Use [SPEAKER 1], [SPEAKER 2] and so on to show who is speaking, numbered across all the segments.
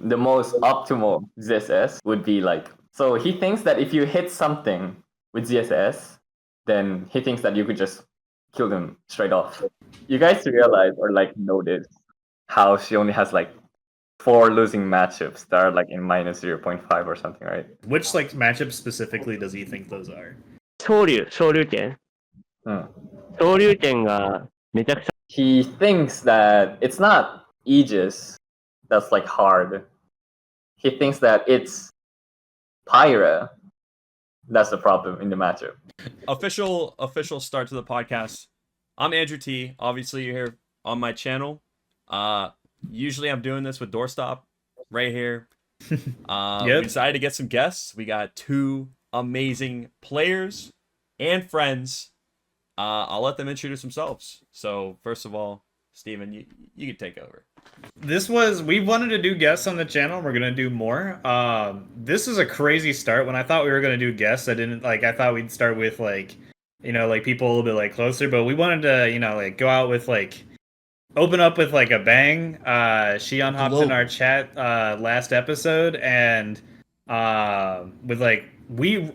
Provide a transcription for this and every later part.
[SPEAKER 1] the most optimal ZSS would be like, so he thinks that if you hit something with ZSS, then he thinks that you could just kill them straight off. You guys realize or like notice how she only has like 4 losing matchups that are like in minus 0.5 or something, right?
[SPEAKER 2] Which like matchups specifically does he think those are?
[SPEAKER 3] 昇竜拳 昇竜拳がめちゃくちゃ
[SPEAKER 1] He thinks that it's not Aegis that's like hard. He thinks that it's Pyra that's the problem in the matchup.
[SPEAKER 4] Official start to the podcast. I'm AndrewT. Obviously, you're here on my channel. Usually I'm doing this with Doorstop right here. We decided to get some guests. We got 2 amazing players and friends. I'll let them introduce themselves. So first of all, Steven, you can take over.
[SPEAKER 2] We wanted to do guests on the channel. We're gonna do more. This is a crazy start. When I thought we were gonna do guests, I thought we'd start with like, like people a little bit like closer, but we wanted to, like go out with like, open up with like a bang. Shion hopped in our chat last episode, and with like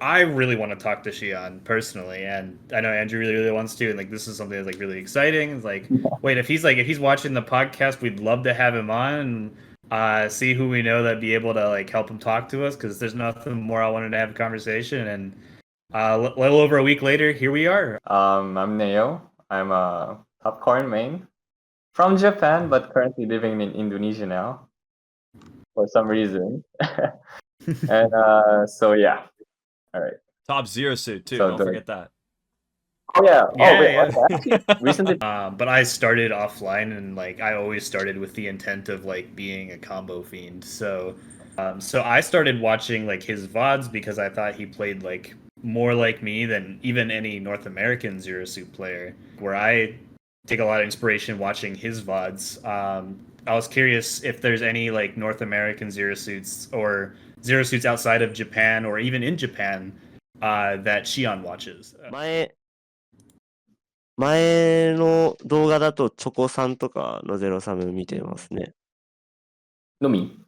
[SPEAKER 2] I really want to talk to Shion personally, and I know Andrew really wants to, and like this is something that's like really exciting. It's like, wait, if he's watching the podcast, we'd love to have him on and see who we know that'd be able to like help him talk to us, because there's nothing more I wanted to have a conversation. And a little over a week later, here we are.
[SPEAKER 1] I'm Neo. I'm a popcorn main from Japan, but currently living in Indonesia now for some reason. And so yeah. All right.
[SPEAKER 4] Top Zero Suit too.
[SPEAKER 1] So
[SPEAKER 4] Don't forget that.
[SPEAKER 1] Oh yeah.
[SPEAKER 2] Yeah.
[SPEAKER 1] Okay. Recently.
[SPEAKER 2] But I started offline, and like I always started with the intent of like being a combo fiend. So I started watching like his VODs because I thought he played like more like me than even any North American Zero Suit player. Where I take a lot of inspiration watching his VODs. I was curious if there's any like North American Zero Suits or Zero Suits outside of Japan or even in Japan that Shion watches.
[SPEAKER 3] 前の動画だとチョコさんとかのゼロサム見てますね。
[SPEAKER 1] のみ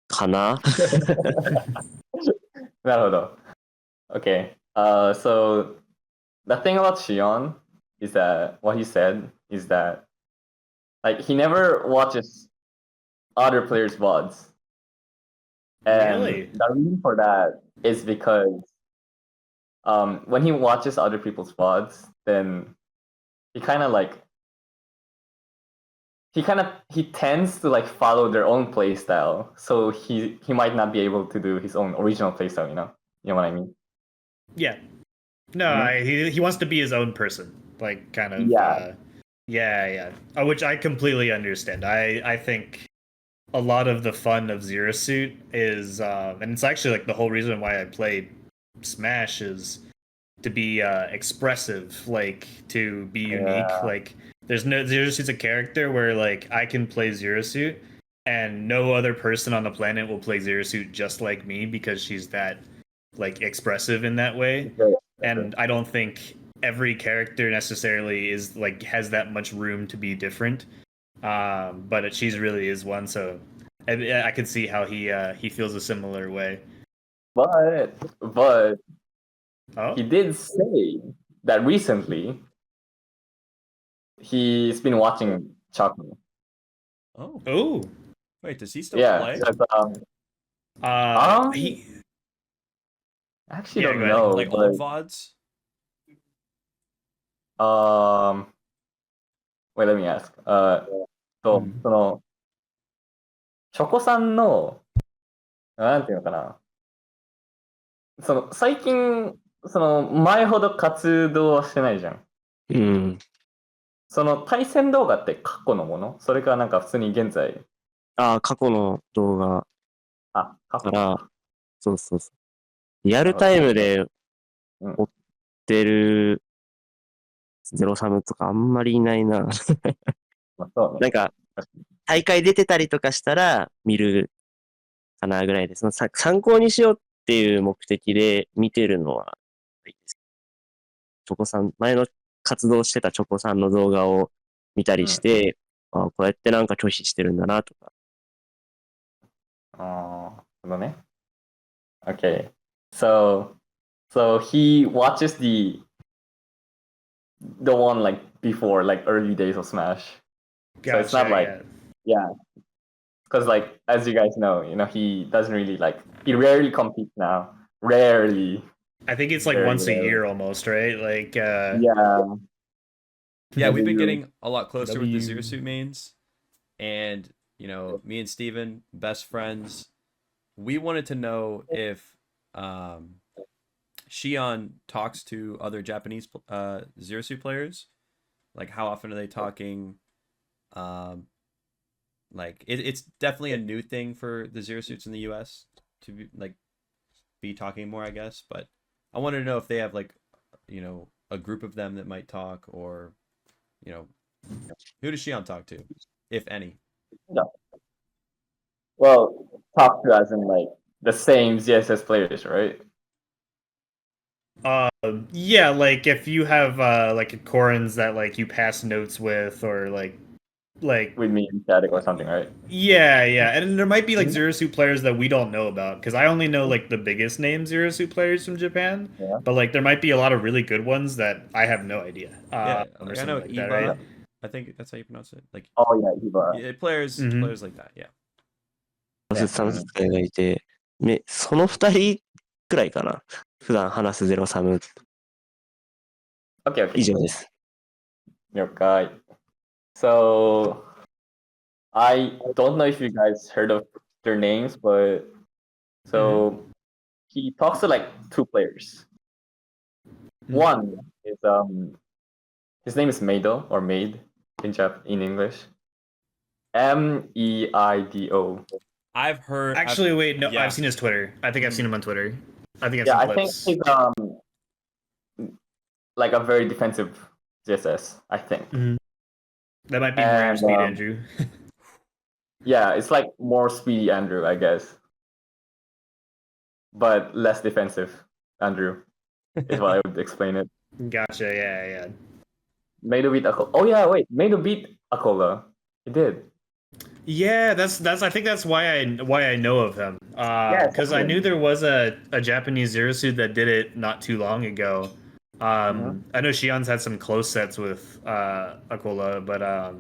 [SPEAKER 3] かな
[SPEAKER 1] なるほど。Okay. So the thing about Shion is that what he said is that like he never watches other players' VODs. And
[SPEAKER 2] Really?
[SPEAKER 1] the reason for that is because when he watches other people's VODs, then he tends to like follow their own play style. So he might not be able to do his own original play style, you know what I mean?
[SPEAKER 2] Yeah. No, he wants to be his own person. Like kind of yeah. Which I completely understand. I think a lot of the fun of Zero Suit is and it's actually like the whole reason why I played Smash is to be expressive, like to be unique. Like there's no Zero Suit's a character where like I can play Zero Suit and no other person on the planet will play Zero Suit just like me, because she's that like expressive in that way. And I don't think every character necessarily is like has that much room to be different. But she's really is one, so I can see how he feels a similar way.
[SPEAKER 1] But he did say that recently he's been watching Choco.
[SPEAKER 4] Oh. Wait, does he still play?
[SPEAKER 1] He actually don't know.
[SPEAKER 4] Like old VODs?
[SPEAKER 1] Wait, let me ask. そのチョコさんのなんていうのかな。その最近その前ほど活動はしてないじゃん。
[SPEAKER 3] うん。
[SPEAKER 1] その対戦動画って過去のもの？それからなんか普通に現在？
[SPEAKER 3] 過去の動画。
[SPEAKER 1] 過去。
[SPEAKER 3] そう。リアルタイムで追ってるゼロサムとかあんまりいないな。なんか大会出てたりとかしたら見るかなぐらいです。参考にしようっていう目的で見てるのはいいです。チョコさん、前の活動してたチョコさんの動画を見たりして、こうやってなんか拒否してるんだなとか。
[SPEAKER 1] hold on. Okay. So he watches the one like before, like early days of Smash.
[SPEAKER 2] Gotcha,
[SPEAKER 1] so it's not like because like as you guys know, he doesn't really like he rarely competes now. Rarely.
[SPEAKER 2] I think it's like once a year almost, right? Like
[SPEAKER 1] yeah.
[SPEAKER 4] Yeah, we've been getting a lot closer with the Zero Suit mains, and me and Steven, best friends. We wanted to know if Shion talks to other Japanese Zero Suit players. Like, how often are they talking? Like, it's definitely a new thing for the Zero Suits in the U.S. to be talking more, I guess. But I wanted to know if they have like, a group of them that might talk, or who does Shion talk to, if any?
[SPEAKER 1] No. Well, talk to as in like the same ZSS players, right?
[SPEAKER 2] Yeah, like if you have like a Corins that like you pass notes with, or like
[SPEAKER 1] with me in static or something, right?
[SPEAKER 2] Yeah, and there might be like Zero Suit players that we don't know about, because I only know like the biggest name Zero Suit players from Japan.
[SPEAKER 1] Yeah.
[SPEAKER 2] But like there might be a lot of really good ones that I have no idea.
[SPEAKER 4] Yeah, like I know
[SPEAKER 2] like
[SPEAKER 4] Eva.
[SPEAKER 2] that, right?
[SPEAKER 4] I think that's how you pronounce it. Like,
[SPEAKER 1] Eva.
[SPEAKER 4] yeah, players like that. Yeah.
[SPEAKER 3] サム使いがいて、その2人くらいかな。普段話すゼロサム。
[SPEAKER 1] Okay.
[SPEAKER 3] 以上です。
[SPEAKER 1] 了解。So, I don't know if you guys heard of their names, but so he talks to like two players. One is his name is Meido or Maid in English. Meido.
[SPEAKER 4] I've heard.
[SPEAKER 2] Actually, wait, no, I've seen his Twitter. I think I've seen him on Twitter. I think I've seen clips.
[SPEAKER 1] I think he's like a very defensive ZSS, I think.
[SPEAKER 2] That might be more speed, Andrew.
[SPEAKER 1] Yeah, it's like more speedy Andrew, I guess. But less defensive Andrew is what I would explain it.
[SPEAKER 2] Gotcha, yeah.
[SPEAKER 1] Meido beat Akola. Oh yeah, wait. Meido beat Akola. He did.
[SPEAKER 2] Yeah, that's. I think that's why I know of him. Because I knew there was a Japanese Zero Suit that did it not too long ago. I know Shion's had some close sets with Akola, but I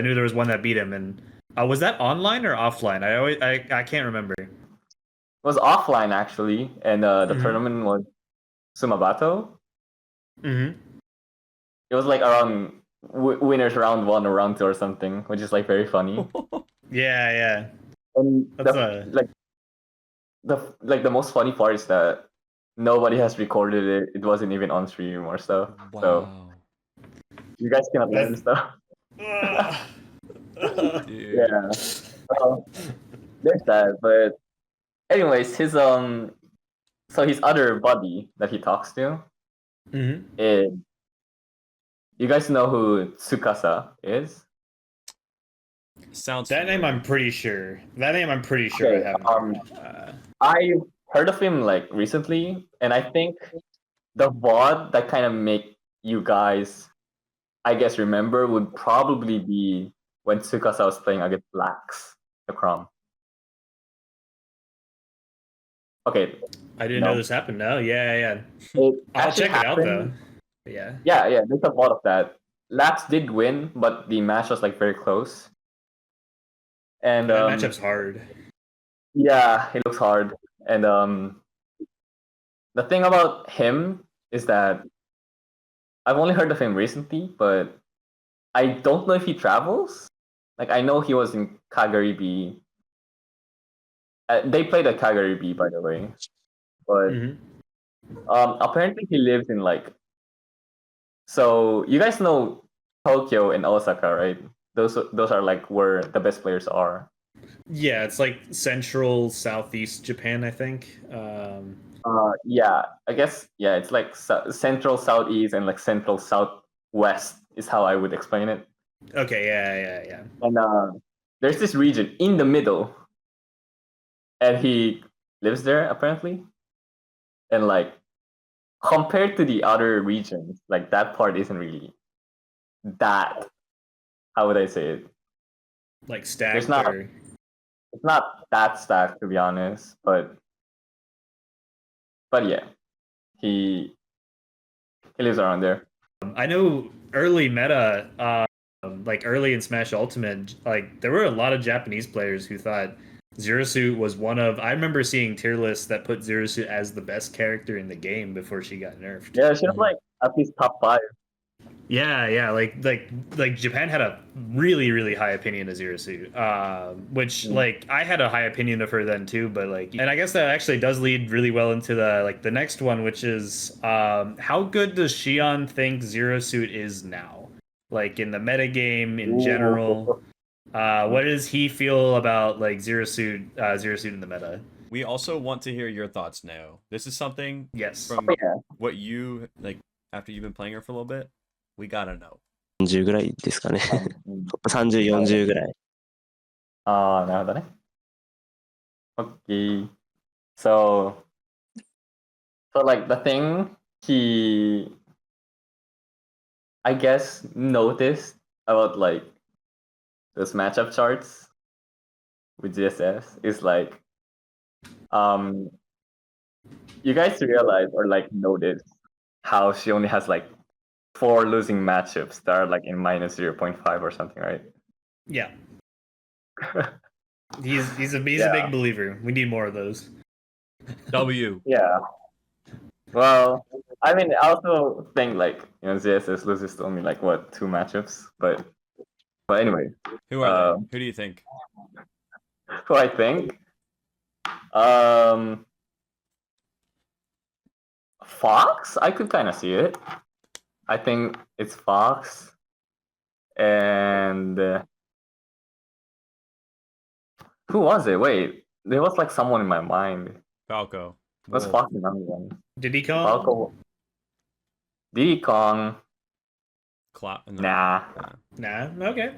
[SPEAKER 2] knew there was one that beat him. And was that online or offline? I can't remember.
[SPEAKER 1] It was offline actually, and the tournament was Sumabato. It was like around winners round 1 or round 2 or something, which is like very funny.
[SPEAKER 2] Yeah.
[SPEAKER 1] And the most funny part is that nobody has recorded it. It wasn't even on stream or stuff.
[SPEAKER 4] Wow.
[SPEAKER 1] So you guys cannot learn stuff. Yeah. There's that. But anyways, his so his other buddy that he talks to is, you guys know who Tsukasa is?
[SPEAKER 4] Sounds
[SPEAKER 2] that
[SPEAKER 4] familiar.
[SPEAKER 2] name I'm pretty sure. I have.
[SPEAKER 1] I heard of him like recently, and I think the VOD that kind of make you guys, I guess, remember would probably be when Tsukasa was playing against Blacks, the Crom. Okay.
[SPEAKER 2] I didn't know this happened. No, yeah.
[SPEAKER 1] I'll
[SPEAKER 2] check it out though. Yeah.
[SPEAKER 1] Yeah. There's a lot of that. Lax did win, but the match was like very close. And
[SPEAKER 2] that matchup's hard.
[SPEAKER 1] Yeah, it looks hard. And the thing about him is that I've only heard of him recently, but I don't know if he travels. Like, I know he was in Kagaribi. They played at Kagaribi, by the way. But apparently he lives in like. So you guys know Tokyo and Osaka, right? Those are like where the best players are.
[SPEAKER 2] Yeah, it's like central southeast Japan, I think.
[SPEAKER 1] Yeah, I guess it's like central southeast and like central southwest is how I would explain it.
[SPEAKER 2] Okay, yeah.
[SPEAKER 1] And there's this region in the middle, and he lives there apparently. And like compared to the other regions, like that part isn't really that. How would I say it?
[SPEAKER 2] Like stacked.
[SPEAKER 1] It's not that stacked to be honest, but yeah, he lives around there.
[SPEAKER 2] I know early meta, like early in Smash Ultimate, like there were a lot of Japanese players who thought Zero Suit was one of. I remember seeing tier lists that put Zero Suit as the best character in the game before she got nerfed.
[SPEAKER 1] Yeah, she was like at least top 5.
[SPEAKER 2] Yeah, like Japan had a really high opinion of Zero Suit, which like I had a high opinion of her then too, but like, and I guess that actually does lead really well into the next one, which is how good does Shion think Zero Suit is now, like in the meta game in general? What does he feel about like Zero Suit in the meta?
[SPEAKER 4] We also want to hear your thoughts now. This is something from what you like after you've been playing her for a little bit. We gotta know.
[SPEAKER 3] 40ぐらいですかね。トップ30、40ぐらい。
[SPEAKER 1] なるほどね。Okay. So like the thing he, I guess, noticed about like those matchup charts with ZSS is like, you guys realize or like notice how she only has like 4 losing matchups that are like in minus 0.5 or something, right?
[SPEAKER 2] Yeah. He's a big believer. We need more of those.
[SPEAKER 4] W.
[SPEAKER 1] Yeah. Well, I mean, I also think like, you know, ZSS loses to only like what 2 matchups, but anyway.
[SPEAKER 4] Who are they? Who do you think?
[SPEAKER 1] Who I think? Fox? I could kind of see it. I think it's Fox. And who was it? Wait, there was like someone in my mind.
[SPEAKER 4] Falco.
[SPEAKER 1] It was Fox another one.
[SPEAKER 2] Diddy Kong?
[SPEAKER 1] Falco. Diddy Kong.
[SPEAKER 4] Nah.
[SPEAKER 2] Okay.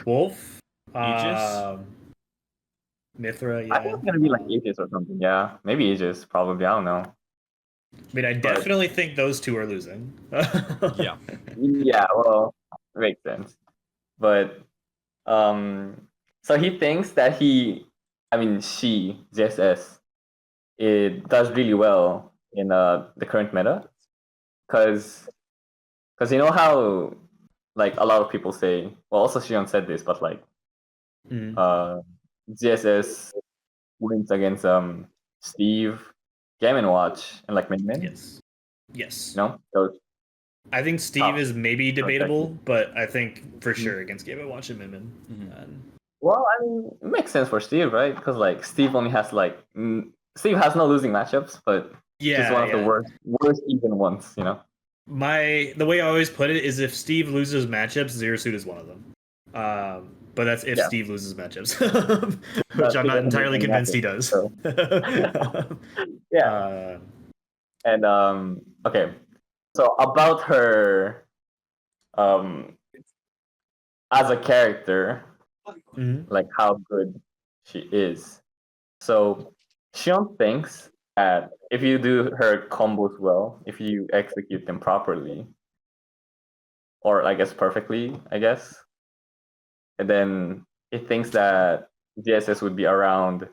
[SPEAKER 2] Wolf.
[SPEAKER 4] Aegis.
[SPEAKER 2] Mithra. Yeah.
[SPEAKER 1] I think it's gonna be like Aegis or something. Yeah, maybe Aegis. Probably. I don't know.
[SPEAKER 2] I mean, I definitely think those two are losing.
[SPEAKER 4] Yeah.
[SPEAKER 1] Yeah. Well, makes sense. But so he thinks that she, ZSS, it does really well in the current meta, because you know how like a lot of people say, well, also Shion said this, but like ZSS wins against Steve, Game & Watch, and like Min.
[SPEAKER 2] Yes.
[SPEAKER 1] No, those.
[SPEAKER 2] I think Steve is maybe debatable, but I think for sure against Game & Watch and Min.
[SPEAKER 1] Well, I mean, it makes sense for Steve, right? Because like Steve only has like Steve has no losing matchups, but he's one of the worst even ones, you know.
[SPEAKER 2] The way I always put it is, if Steve loses matchups, Zero Suit is one of them. But that's if Steve loses matchups, which I'm not entirely convinced he does.
[SPEAKER 1] So. Yeah. And okay, so about her as a character, like how good she is. So Shion thinks that if you do her combos well, if you execute them properly, or I guess perfectly, and then he thinks that ZSS would be around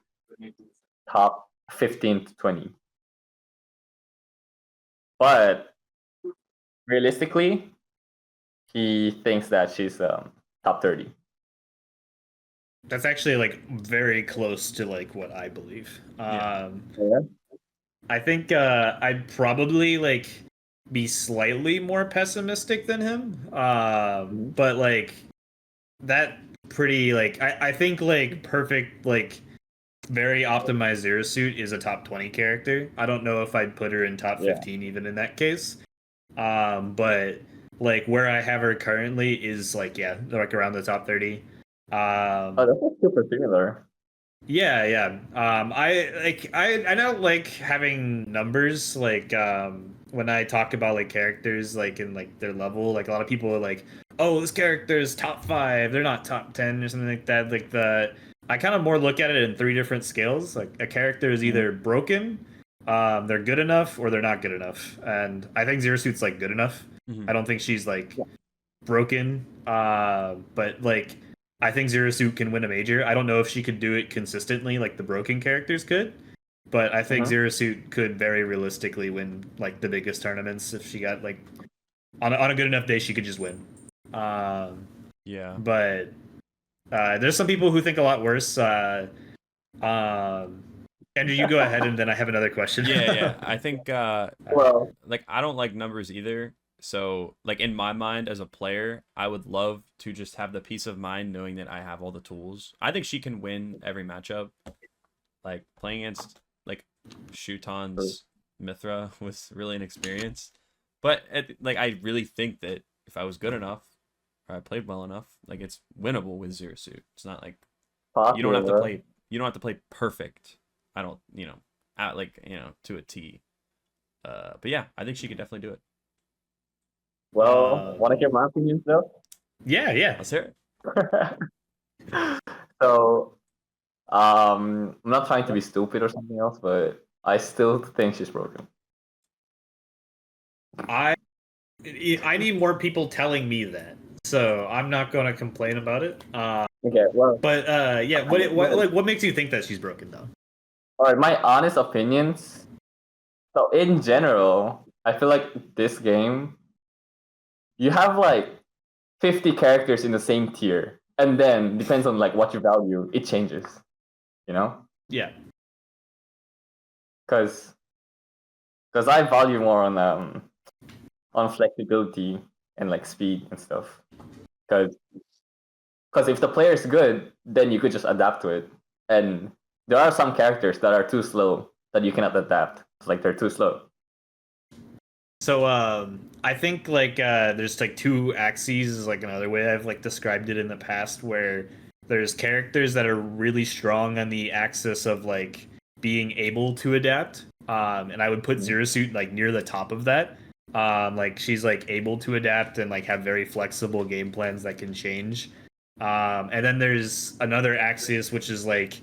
[SPEAKER 1] top 15 to 20. But realistically, he thinks that she's top 30.
[SPEAKER 2] That's actually like very close to like what I believe. I think I'd probably like be slightly more pessimistic than him. But like that pretty like I think like perfect like very optimized Zero Suit is a top 20 character. I don't know if I'd put her in top 15 even in that case. But like where I have her currently is like like around the top 30.
[SPEAKER 1] That's super similar.
[SPEAKER 2] Yeah. I don't like having numbers like when I talk about like characters like in like their level. Like a lot of people are like, oh, this character is top 5, they're not top 10 or something like that. Like I kind of more look at it in 3 different scales. Like a character is either broken, they're good enough, or they're not good enough. And I think Zero Suit's like good enough. I don't think she's like broken. But like I think Zero Suit can win a major. I don't know if she could do it consistently like the broken characters could, but I think Zero Suit could very realistically win like the biggest tournaments if she got like on a good enough day she could just win.
[SPEAKER 4] Yeah.
[SPEAKER 2] But there's some people who think a lot worse. Andrew, you go ahead, and then I have another question.
[SPEAKER 4] Yeah. I think
[SPEAKER 1] Well,
[SPEAKER 4] like I don't like numbers either. So like in my mind as a player, I would love to just have the peace of mind knowing that I have all the tools. I think she can win every matchup. Like playing against like Shuton's Mithra was really an experience. But like I really think that if I was good enough or I played well enough, like it's winnable with Zero Suit. It's not like you don't have to play perfect. I don't, at like, to a T. But yeah, I think she could definitely do it.
[SPEAKER 1] well, want to hear my opinions though?
[SPEAKER 2] Yeah.
[SPEAKER 4] Let's hear it.
[SPEAKER 1] So, I'm not trying to be stupid or something else, but I still think she's broken.
[SPEAKER 2] I need more people telling me that, so I'm not going to complain about it.
[SPEAKER 1] Okay, well,
[SPEAKER 2] but yeah, what makes you think that she's broken though?
[SPEAKER 1] all right, my honest opinions. So in general, I feel like this game, you have like 50 characters in the same tier, and then depends on like what you value, it changes. You know?
[SPEAKER 2] Yeah.
[SPEAKER 1] Because I value more on flexibility and like speed and stuff. Because if the player is good, then you could just adapt to it. And there are some characters that are too slow that you cannot adapt. It's like they're too slow.
[SPEAKER 2] So I think like there's like two axes is like another way I've like described it in the past, where there's characters that are really strong on the axis of like being able to adapt. And I would put Zero Suit like near the top of that. Like she's like able to adapt and like have very flexible game plans that can change. And then there's another axis which is like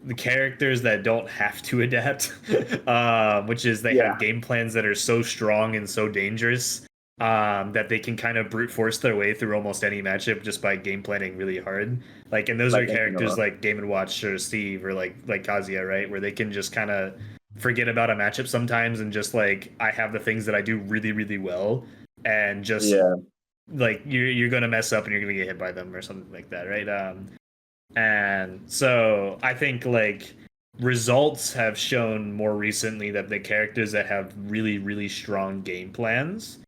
[SPEAKER 2] the characters that don't have to adapt, which is they have game plans that are so strong and so dangerous that they can kind of brute force their way through almost any matchup just by game planning really hard. Like, and those are characters like Game & Watch or Steve or like Kazuya, right? Where they can just kind of forget about a matchup sometimes and just like, I have the things that I do really, really well, and just like you're gonna mess up and you're gonna get hit by them or something like that, right? And so I think like results have shown more recently that the characters that have really, really strong game plans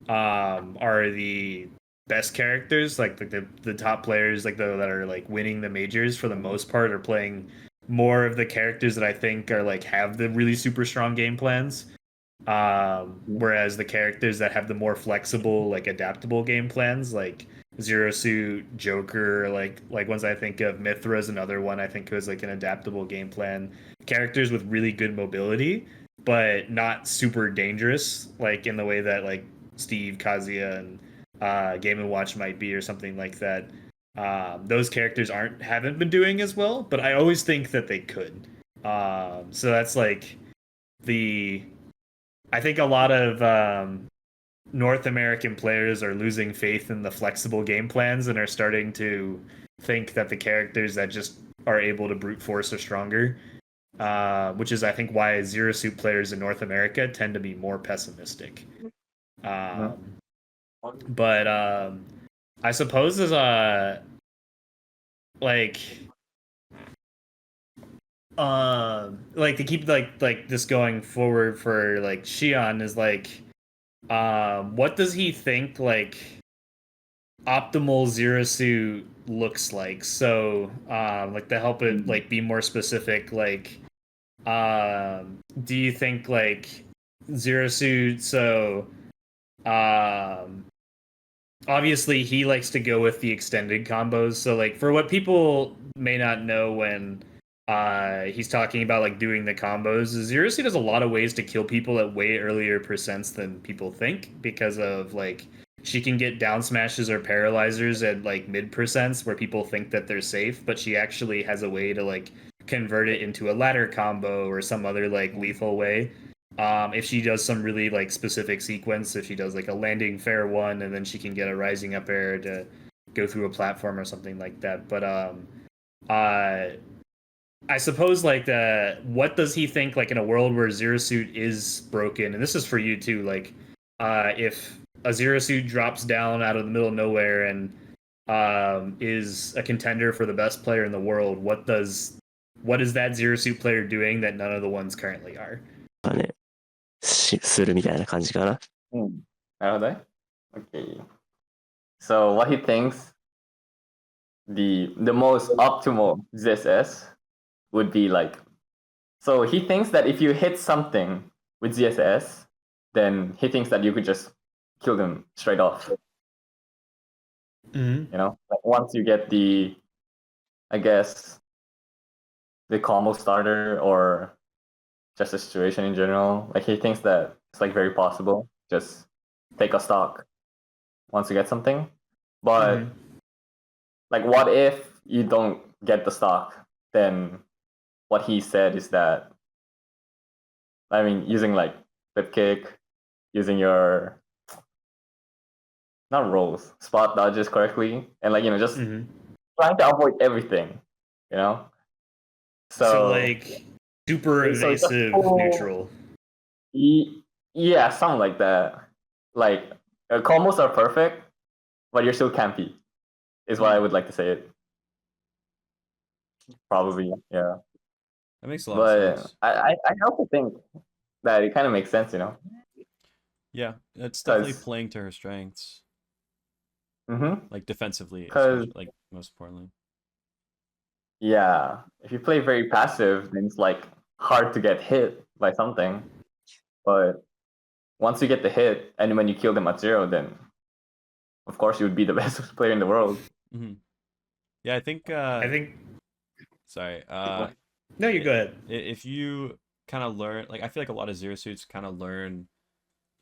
[SPEAKER 2] are the best characters, like the top players, like that are like winning the majors for the most part, are playing more of the characters that I think are like have the really super strong game plans. Whereas the characters that have the more flexible, like adaptable game plans, like Zero Suit, Joker, like ones I think of, Mithra is another one I think was like an adaptable game plan. Characters with really good mobility, but not super dangerous, like in the way that like Steve, Kazuya, and Game & Watch might be, or something like that. Those characters haven't been doing as well, but I always think that they could. So that's like I think a lot of North American players are losing faith in the flexible game plans and are starting to think that the characters that just are able to brute force are stronger, which is, I think, why Zero Suit players in North America tend to be more pessimistic. But I suppose as like to keep like this going forward for like Shion is like, what does he think like optimal Zero Suit looks like? So like to help it like be more specific, like do you think like Zero Suit, so obviously he likes to go with the extended combos, so like for what people may not know when he's talking about like doing the combos, Zero Suit has a lot of ways to kill people at way earlier percents than people think, because of like she can get down smashes or paralyzers at like mid percents where people think that they're safe, but she actually has a way to like convert it into a ladder combo or some other like lethal way. If she does some really like specific sequence, if she does like a landing fair one and then she can get a rising up air to go through a platform or something like that. But I suppose like what does he think like in a world where Zero Suit is broken? And this is for you too. Like, if a Zero Suit drops down out of the middle of nowhere and is a contender for the best player in the world, what is that Zero Suit player doing that none of the ones currently are?
[SPEAKER 3] ね、するみたいな感じかな。
[SPEAKER 1] なるほどね。Okay. So what he thinks the most optimal ZSS would be like, so he thinks that if you hit something with ZSS, then he thinks that you could just kill them straight off.
[SPEAKER 2] Mm-hmm.
[SPEAKER 1] You know, like once you get the, I guess, the combo starter or just the situation in general, like he thinks that it's like very possible. Just take a stock once you get something. But like, what if you don't get the stock? Then what he said is that, I mean, using like flip kick, using your not rolls, spot dodges correctly, and like, you know, just trying to avoid everything, you know.
[SPEAKER 2] So like super evasive neutral.
[SPEAKER 1] Yeah, something like that. Like combos are perfect, but you're still campy, is what I would like to say it. Probably, yeah.
[SPEAKER 4] That makes a lot of sense.
[SPEAKER 1] I also think that it kind of makes sense, you know.
[SPEAKER 4] Yeah, it's definitely playing to her strengths. Like defensively, especially, like most importantly.
[SPEAKER 1] Yeah, if you play very passive, then it's like hard to get hit by something. But once you get the hit, and when you kill them at 0, then of course you would be the best player in the world.
[SPEAKER 4] Yeah, I think. Sorry.
[SPEAKER 2] No, you go ahead.
[SPEAKER 4] If you kind of learn, like, I feel like a lot of Zero Suits kind of learn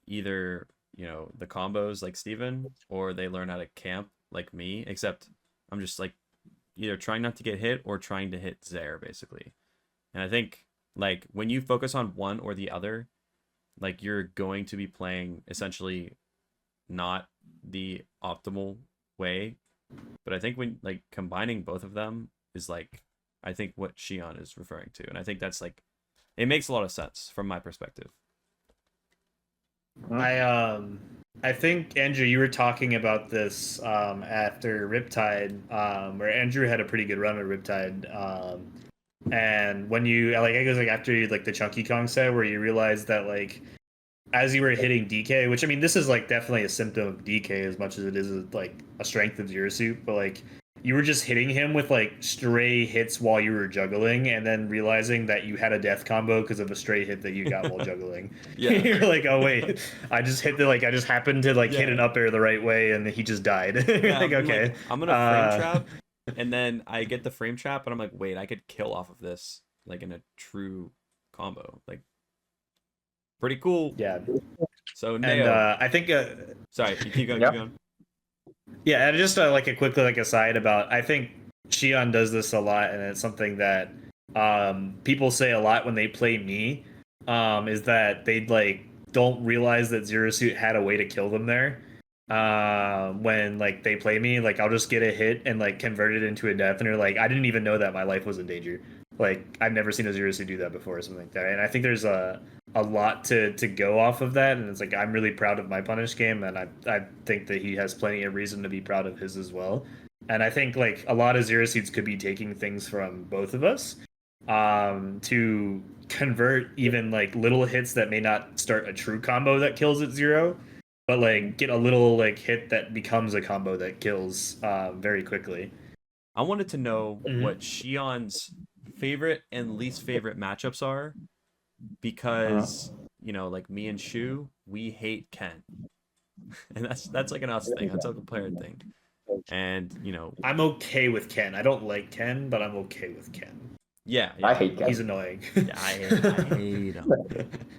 [SPEAKER 4] either, you know, the combos like Steven, or they learn how to camp like me, except I'm just like either trying not to get hit or trying to hit Zaire, basically. And I think like when you focus on one or the other, like you're going to be playing essentially not the optimal way. But I think when like combining both of them is like, I think what Shion is referring to. And I think that's like, it makes a lot of sense from my perspective.
[SPEAKER 2] I think, Andrew, you were talking about this after Riptide, where Andrew had a pretty good run with Riptide. And when you, like, I guess, like, after you, like, the Chunky Kong set, where you realized that, like, as you were hitting DK, which, I mean, this is, like, definitely a symptom of DK as much as it is, like, a strength of Zero Suit, but, like, you were just hitting him with like stray hits while you were juggling, and then realizing that you had a death combo because of a stray hit that you got while juggling.
[SPEAKER 4] Yeah.
[SPEAKER 2] You're like, oh wait, I just happened to like hit an up air the right way, and he just died.
[SPEAKER 4] Yeah,
[SPEAKER 2] like, okay,
[SPEAKER 4] like, I'm gonna frame trap, and then I get the frame trap, and I'm like, wait, I could kill off of this like in a true combo, like pretty cool.
[SPEAKER 2] Yeah.
[SPEAKER 4] So Neo,
[SPEAKER 2] and I think
[SPEAKER 4] sorry, you keep going, keep going.
[SPEAKER 2] Yeah, and just like a quick like aside about, I think Shion does this a lot, and it's something that people say a lot when they play me, is that they like don't realize that Zero Suit had a way to kill them there. When like they play me, like I'll just get a hit and like convert it into a death, and they're like, I didn't even know that my life was in danger. Like I've never seen a Zero Suit do that before or something like that. And I think there's a lot to go off of that, and it's like I'm really proud of my punish game, and I think that he has plenty of reason to be proud of his as well. And I think like a lot of Zero Suits could be taking things from both of us to convert even like little hits that may not start a true combo that kills at 0, but like get a little like hit that becomes a combo that kills very quickly.
[SPEAKER 4] I wanted to know what Shion's favorite and least favorite matchups are, because you know, like me and Shu, we hate Ken, and that's like an us thing, that's like a player thing. And you know,
[SPEAKER 2] I'm okay with Ken. I don't like Ken, but I'm okay with Ken.
[SPEAKER 4] Yeah.
[SPEAKER 1] I hate Ken.
[SPEAKER 2] He's annoying.
[SPEAKER 4] Yeah, I hate him.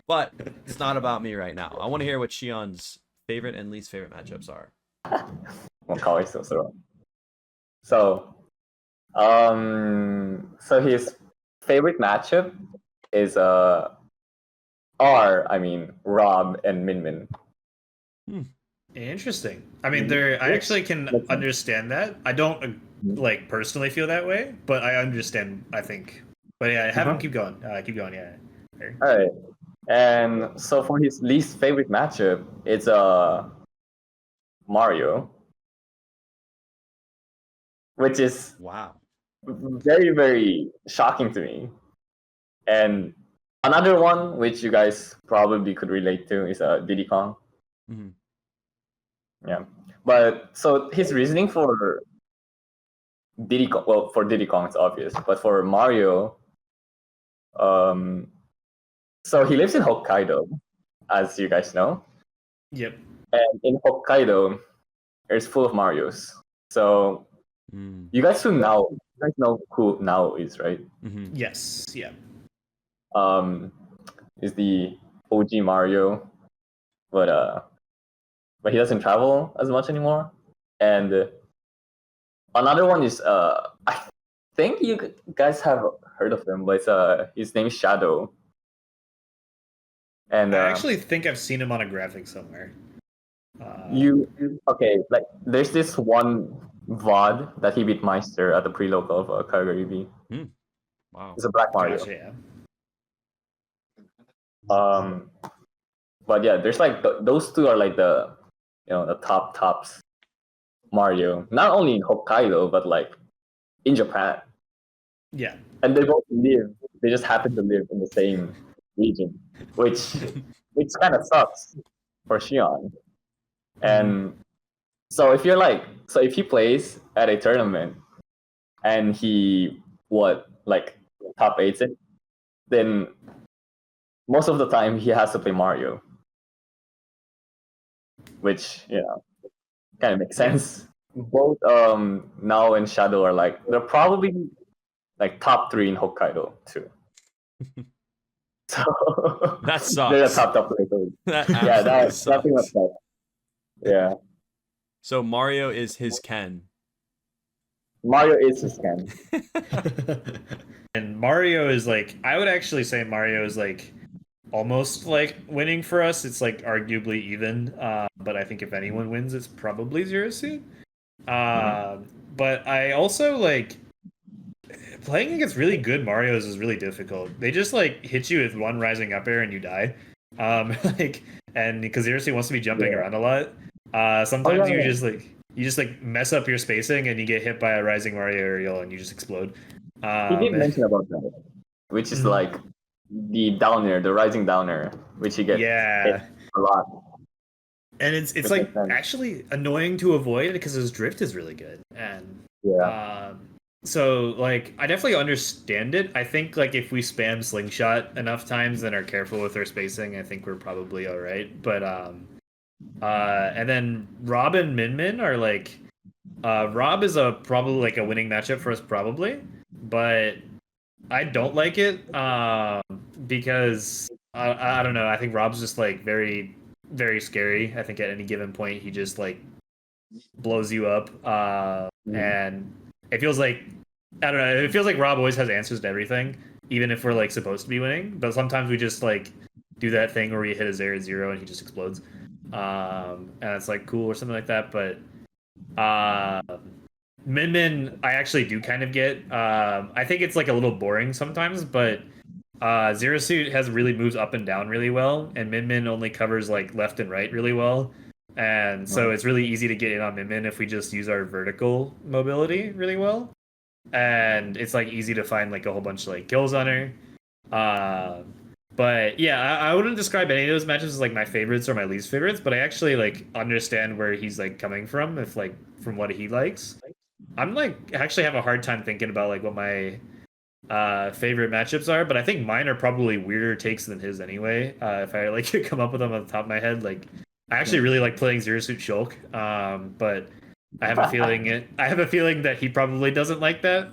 [SPEAKER 4] But it's not about me right now. I want to hear what Shion's favorite and least favorite matchups are.
[SPEAKER 1] So his favorite matchup is Rob and Min Min.
[SPEAKER 2] Interesting. I mean, I actually can understand that. I don't like personally feel that way, but I understand. I think. But yeah, have him keep going. Keep going. Yeah.
[SPEAKER 1] All right. And so for his least favorite matchup, it's Mario, which is
[SPEAKER 4] wow,
[SPEAKER 1] very, very shocking to me. And another one which you guys probably could relate to is Diddy Kong.
[SPEAKER 4] Mm-hmm.
[SPEAKER 1] Yeah, but so his reasoning for Diddy Kong, well, for Diddy Kong it's obvious, but for Mario, so he lives in Hokkaido, as you guys know.
[SPEAKER 2] Yep.
[SPEAKER 1] And in Hokkaido, it's full of Marios. So you guys know who Now is, right?
[SPEAKER 4] Mm-hmm.
[SPEAKER 2] Yes. Yeah.
[SPEAKER 1] Is the OG Mario, but he doesn't travel as much anymore. And another one is I think you guys have heard of him, but his name is Shadow. And
[SPEAKER 2] I actually think I've seen him on a graphic somewhere.
[SPEAKER 1] Okay? Like there's this one VOD that he beat Meister at the pre-local of Calgary.
[SPEAKER 4] Wow,
[SPEAKER 1] it's a Black Mario.
[SPEAKER 2] Gotcha,
[SPEAKER 1] yeah. But yeah, there's like those two are like the tops Mario, not only in Hokkaido but like in Japan.
[SPEAKER 2] Yeah.
[SPEAKER 1] And they just happen to live in the same region, which kind of sucks for Shion. And so if he plays at a tournament and he top 8's it, then most of the time he has to play Mario, which kind of makes sense. Both Now and Shadow are they're probably like top 3 in Hokkaido too. So
[SPEAKER 4] that sucks.
[SPEAKER 1] They're the top players. That's pretty much that. Yeah.
[SPEAKER 4] So Mario is his Ken.
[SPEAKER 1] Mario is his Ken.
[SPEAKER 2] And Mario is I would actually say Mario is almost winning for us. It's arguably even. But I think if anyone wins, it's probably Zero Suit. But I also playing against really good Marios is really difficult. They just hit you with one rising up air and you die. And because Zero Suit wants to be jumping around a lot. Sometimes you just mess up your spacing and you get hit by a rising Mario aerial and you just explode.
[SPEAKER 1] He did mention about that, which is the downer, the rising downer, which he gets hit a lot.
[SPEAKER 2] And it's actually annoying to avoid because his drift is really good. And so I definitely understand it. I think if we spam slingshot enough times and are careful with our spacing, I think we're probably all right. But and then Rob and Min are Rob is probably a winning matchup for us probably, but I don't like it because I don't know. I think Rob's just very, very scary. I think at any given point he just blows you up, and it feels I don't know. It feels like Rob always has answers to everything, even if we're supposed to be winning. But sometimes we just do that thing where we hit his air at 0 and he just explodes, and it's cool or something like that. But Min, I actually do kind of get. I think it's a little boring sometimes, but Zero Suit really moves up and down really well, and Min only covers left and right really well, and so it's really easy to get in on Min if we just use our vertical mobility really well, and it's easy to find a whole bunch of kills on her. But yeah, I wouldn't describe any of those matches as my favorites or my least favorites, but I actually understand where he's coming from if from what he likes. I'm actually have a hard time thinking about what my favorite matchups are, but I think mine are probably weirder takes than his anyway. If I could come up with them on the top of my head, I actually really like playing Zero Suit Shulk, but I have a feeling that he probably doesn't like that.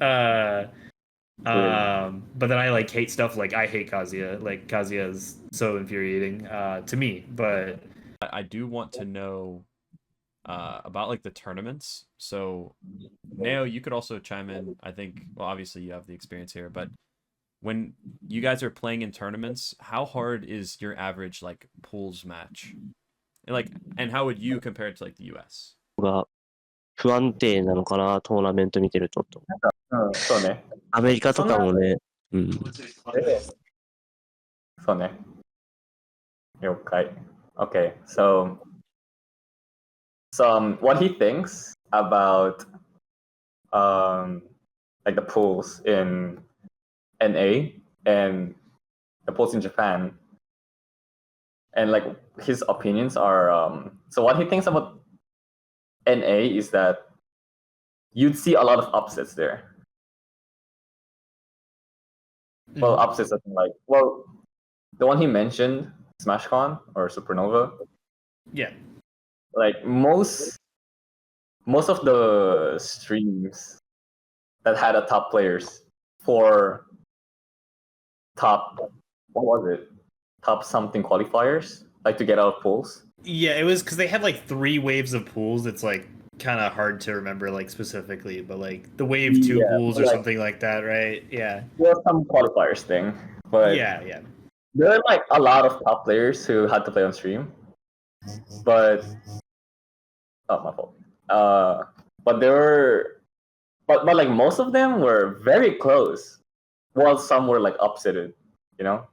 [SPEAKER 2] But then I hate stuff I hate Kazuya. Kazuya is so infuriating to me. But
[SPEAKER 4] I do want to know about the tournaments. So Neo, you could also chime in. I think, well, obviously you have the experience here, but when you guys are playing in tournaments, how hard is your average pools match? And how would you compare it to like the US?
[SPEAKER 3] が不安定なのかな、トーナメント見てると。
[SPEAKER 1] そうね。
[SPEAKER 3] アメリカとかもね。うん。
[SPEAKER 1] そうね。了解。Okay, so what he thinks about like the pools in NA and the pools in Japan, and like his opinions are so what he thinks about NA is that you'd see a lot of upsets there. Well, upsets as in like, well, the one he mentioned, SmashCon or Supernova.
[SPEAKER 2] Yeah.
[SPEAKER 1] Like most of the streams that had a top players for top, what was it? Top something qualifiers, like to get out of pools.
[SPEAKER 2] Yeah, it was because they had like 3 waves of pools. It's like kind of hard to remember like specifically, but like the wave 2 pools or something like that, right? Yeah.
[SPEAKER 1] Well, some qualifiers thing, but
[SPEAKER 2] yeah.
[SPEAKER 1] There are like a lot of top players who had to play on stream, but my fault. But there were, but like most of them were very close, while some were like upsetted, you know.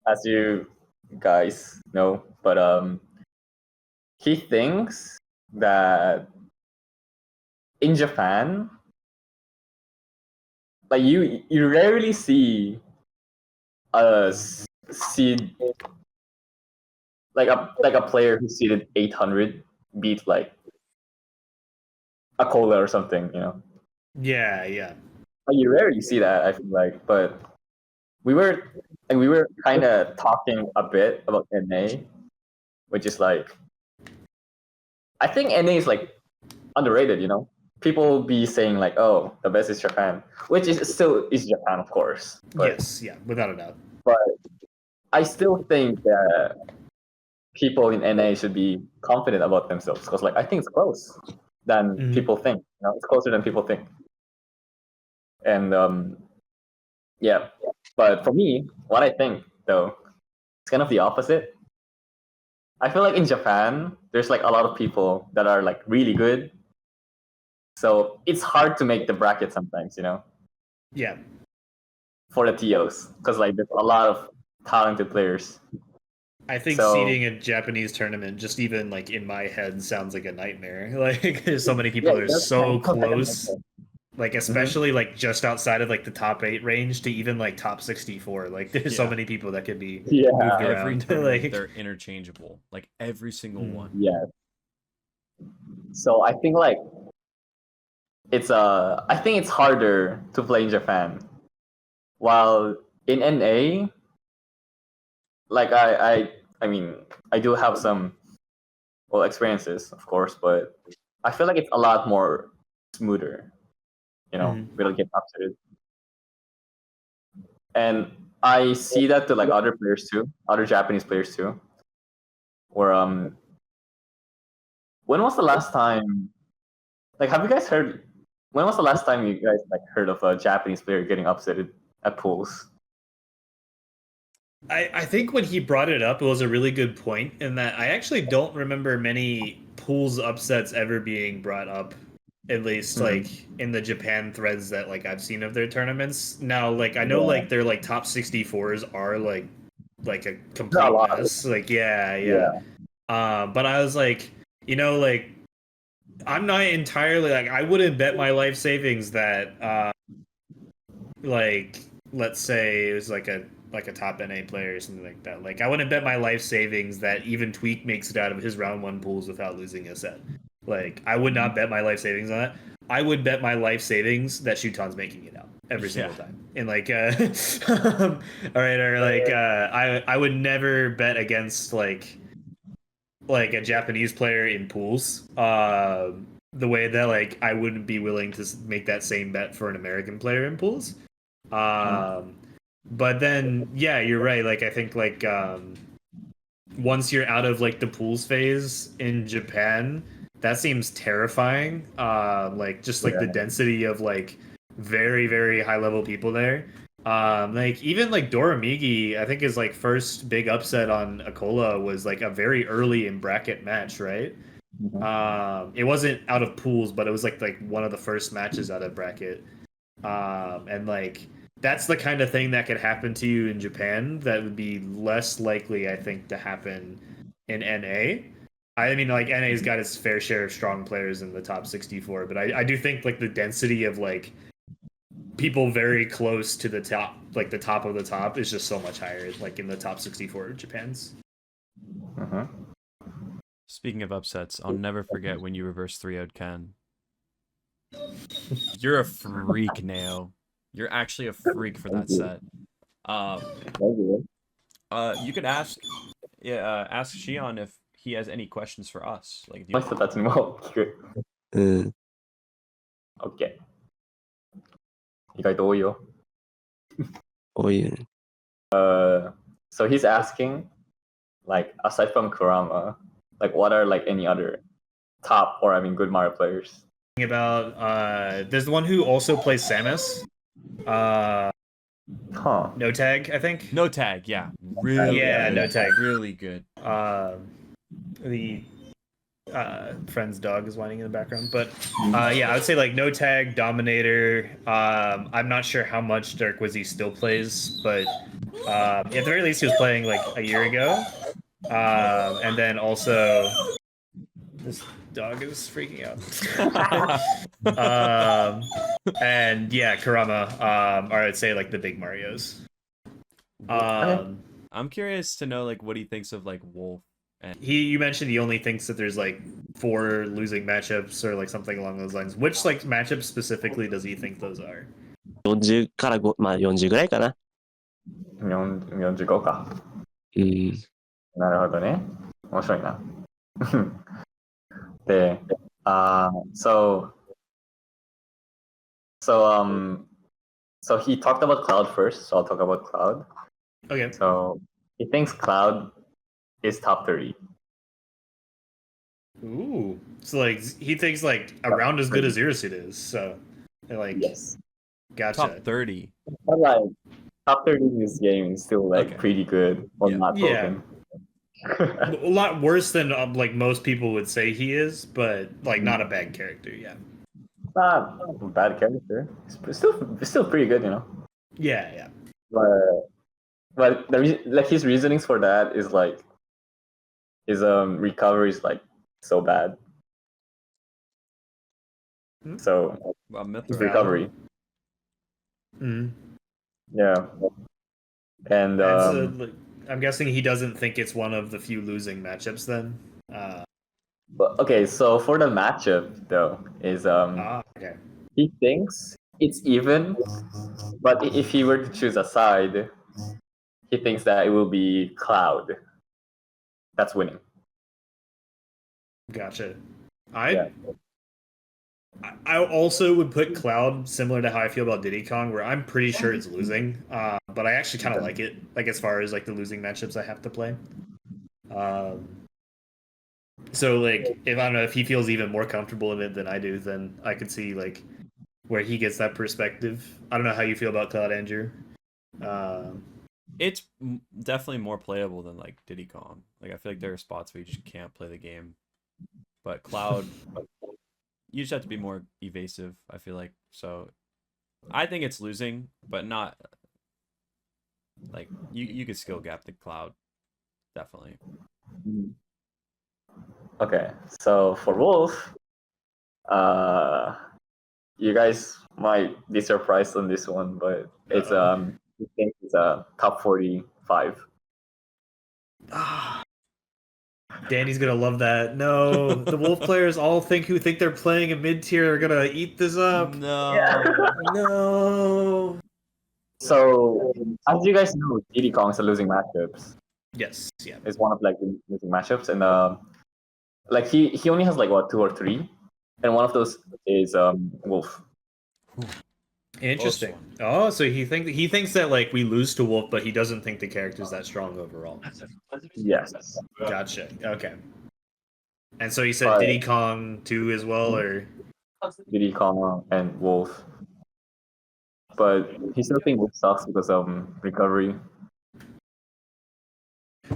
[SPEAKER 1] As you guys know, but he thinks that in Japan, like you rarely see a seed like a player who seeded 800 beat like a cola or something, you know.
[SPEAKER 2] Yeah.
[SPEAKER 1] Like you rarely see that, I feel like, but we were kind of talking a bit about NA, which is like, I think NA is like underrated, you know. People be saying like, oh, the best is Japan, which is still is Japan, of course. But,
[SPEAKER 2] yes, yeah, without a doubt.
[SPEAKER 1] But I still think that people in NA should be confident about themselves because, like, I think it's close than people think. You know, it's closer than people think. And yeah. But for me, what I think though, it's kind of the opposite. I feel like in Japan, there's like a lot of people that are like really good. So it's hard to make the bracket sometimes, you know?
[SPEAKER 2] Yeah.
[SPEAKER 1] For the TOs. Because like there's a lot of talented players.
[SPEAKER 2] I think seeding a Japanese tournament, just even like in my head, sounds like a nightmare. Like there's so many people that are so close. Like especially like just outside of like the top 8 range to even like top 64. Like there's so many people that could be moved around.
[SPEAKER 4] Like they're interchangeable. Like every single one.
[SPEAKER 1] Yeah. So I think like I think it's harder to play in Japan. While in NA, like I mean I do have some experiences, of course, but I feel like it's a lot more smoother. You know, we don't get upset. And I see that to like other players too, other Japanese players too. Where when was the last time? Like, have you guys heard? When was the last time you guys like heard of a Japanese player getting upset at pools?
[SPEAKER 2] I think when he brought it up, it was a really good point in that I actually don't remember many pools upsets ever being brought up, at least like in the Japan threads that like I've seen of their tournaments. Now, like I know like their like top 64s are like a complete mess. Like yeah. But I was like, you know, like I'm not entirely like I wouldn't bet my life savings that like let's say it was like a top NA player or something like that. Like I wouldn't bet my life savings that even Tweak makes it out of his round 1 pools without losing a set. Like I would not bet my life savings on that. I would bet my life savings that Shuton's making it out every single time. And like all right, or like I would never bet against like a Japanese player in pools. The way that like I wouldn't be willing to make that same bet for an American player in pools. But then yeah, you're right. Like I think like once you're out of like the pools phase in Japan, that seems terrifying. Like just like the density of like very very high level people there. Like even like Doramigi, I think his like first big upset on Akola was like a very early in bracket match, right? It wasn't out of pools, but it was like one of the first matches out of bracket. And like that's the kind of thing that could happen to you in Japan that would be less likely, I think, to happen in NA. I mean, like NA's got its fair share of strong players in the top 64, but I do think like the density of like people very close to the top, like the top of the top, is just so much higher, like in the top 64 of Japan's.
[SPEAKER 4] Speaking of upsets, I'll never forget when you reverse 3-0'd Ken. You're a freak, Neo. You're actually a freak for that set. You could ask Shion if he has any questions for us. Like, do you...
[SPEAKER 1] この人たちにも聞く。
[SPEAKER 3] うん。
[SPEAKER 1] OK。意外と多いよ。
[SPEAKER 3] 多いよね。
[SPEAKER 1] So he's asking, like, aside from Kurama, like, what are like any other top or I mean good Mario players?
[SPEAKER 2] About there's the one who also plays Samus. No Tag, I think.
[SPEAKER 4] No Tag, yeah. Really
[SPEAKER 2] Yeah,
[SPEAKER 4] good.
[SPEAKER 2] No Tag.
[SPEAKER 4] Really good.
[SPEAKER 2] The friend's dog is whining in the background. But yeah, I would say like No Tag, Dominator. I'm not sure how much Dark Wizzy still plays, but at the very least he was playing like a year ago. And then also this dog is freaking out. And yeah, Kurama, or I'd say like the big Marios.
[SPEAKER 4] I'm curious to know like what he thinks of like Wolf. And
[SPEAKER 2] you mentioned he only thinks that there's like 4 losing matchups or like something along those lines. Which like matchups specifically does he think those are?
[SPEAKER 3] 40から5、まあ40ぐらいかな。
[SPEAKER 1] 45か。
[SPEAKER 3] うん。
[SPEAKER 1] なるほどね。面白いな。で、so he talked about Cloud first, so I'll talk about Cloud.
[SPEAKER 2] Okay.
[SPEAKER 1] So he thinks Cloud is top 30.
[SPEAKER 2] Ooh. So like he thinks like around as good as Zerosuit is. So like
[SPEAKER 1] yes.
[SPEAKER 2] Gotcha.
[SPEAKER 4] top 30.
[SPEAKER 1] But like top 30 in this game is still like pretty good or not broken.
[SPEAKER 2] A lot worse than like most people would say he is, but like not a bad character, yeah.
[SPEAKER 1] Not a bad character. It's still pretty good, you know.
[SPEAKER 2] Yeah, yeah.
[SPEAKER 1] But like his reasonings for that is like his recovery is like so bad. So his recovery. Yeah. And
[SPEAKER 2] so, like, I'm guessing he doesn't think it's one of the few losing matchups then.
[SPEAKER 1] But okay, so for the matchup though is
[SPEAKER 2] okay.
[SPEAKER 1] he thinks it's even, but if he were to choose a side, he thinks that it will be Cloud that's winning.
[SPEAKER 2] Gotcha. I also would put Cloud similar to how I feel about Diddy Kong, where I'm pretty sure it's losing, but I actually kind of like it, like as far as like the losing matchups I have to play. So like if I don't know if he feels even more comfortable in it than I do, then I could see like where he gets that perspective. I don't know how you feel about Cloud, Andrew.
[SPEAKER 4] It's definitely more playable than like Diddy Kong. Like I feel like there are spots where you just can't play the game, but Cloud, you just have to be more evasive. I feel like so. I think it's losing, but not like you could skill gap the Cloud, definitely.
[SPEAKER 1] Okay, so for Wolf, you guys might be surprised on this one, but it's I think it's a top 45.
[SPEAKER 2] Danny's gonna love that. No, the Wolf players all think they're playing a mid tier are gonna eat this up.
[SPEAKER 4] No,
[SPEAKER 2] no.
[SPEAKER 1] So as you guys know, Diddy Kong's a losing matchups.
[SPEAKER 2] Yes, yeah.
[SPEAKER 1] It's one of like the losing matchups, and like he only has like what 2 or 3, and one of those is Wolf.
[SPEAKER 2] Interesting. Oh, so he thinks that like we lose to Wolf, but he doesn't think the character's that strong overall.
[SPEAKER 1] Yes.
[SPEAKER 2] Gotcha. Okay. And so he said Diddy Kong 2 as well, or
[SPEAKER 1] Diddy Kong and Wolf. but he still thinks it sucks because recovery.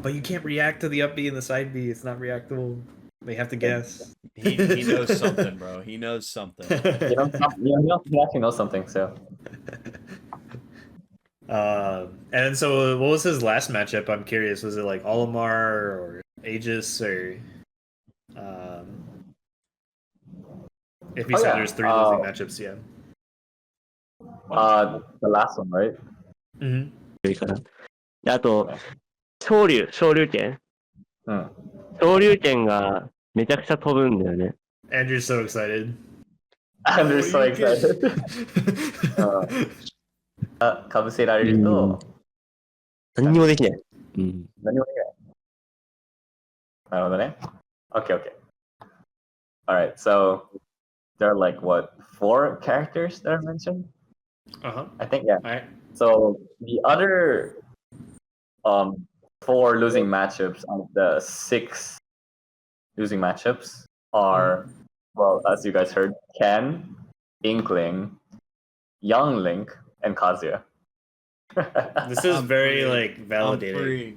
[SPEAKER 2] But you can't react to the up B and the side B. It's not reactable. They have to guess.
[SPEAKER 4] He knows something, bro. He knows something.
[SPEAKER 1] He actually knows something. So.
[SPEAKER 2] And so what was his last matchup? I'm curious. Was it like Olimar or Aegis or if he said there's 3 losing matchups, yeah.
[SPEAKER 1] The last one, right?
[SPEAKER 2] Mm-hmm.
[SPEAKER 3] であと、昇竜拳。昇竜拳がめちゃくちゃ飛ぶんだよね。
[SPEAKER 2] Andrew's so excited.
[SPEAKER 1] Andrew's so excited. かぶせられると、
[SPEAKER 3] 何にもできない。
[SPEAKER 1] 何もできない。なるほどね。Okay. Alright, so there are like what 4 characters that are mentioned? I think, yeah.
[SPEAKER 2] Alright.
[SPEAKER 1] So the other 4 losing matchups of the 6 losing matchups are, well, as you guys heard, Ken, Inkling, Young Link, and Kazuya.
[SPEAKER 2] This is very like validating.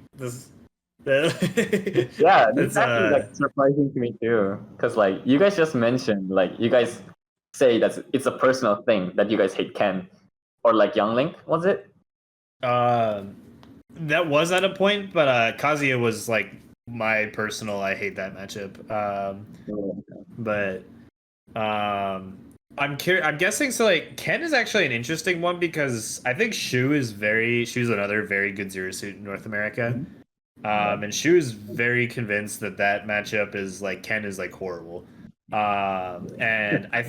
[SPEAKER 1] Yeah, it's actually like surprising to me too, because like you guys just mentioned, like you guys say that it's a personal thing that you guys hate Ken, or like Young Link, was it?
[SPEAKER 2] That was at a point, but Kazuya was like my personal. I hate that matchup. But I'm guessing so. Like Ken is actually an interesting one because I think Shu's another very good Zero Suit in North America. And Shu is very convinced that matchup is like Ken is like horrible. And I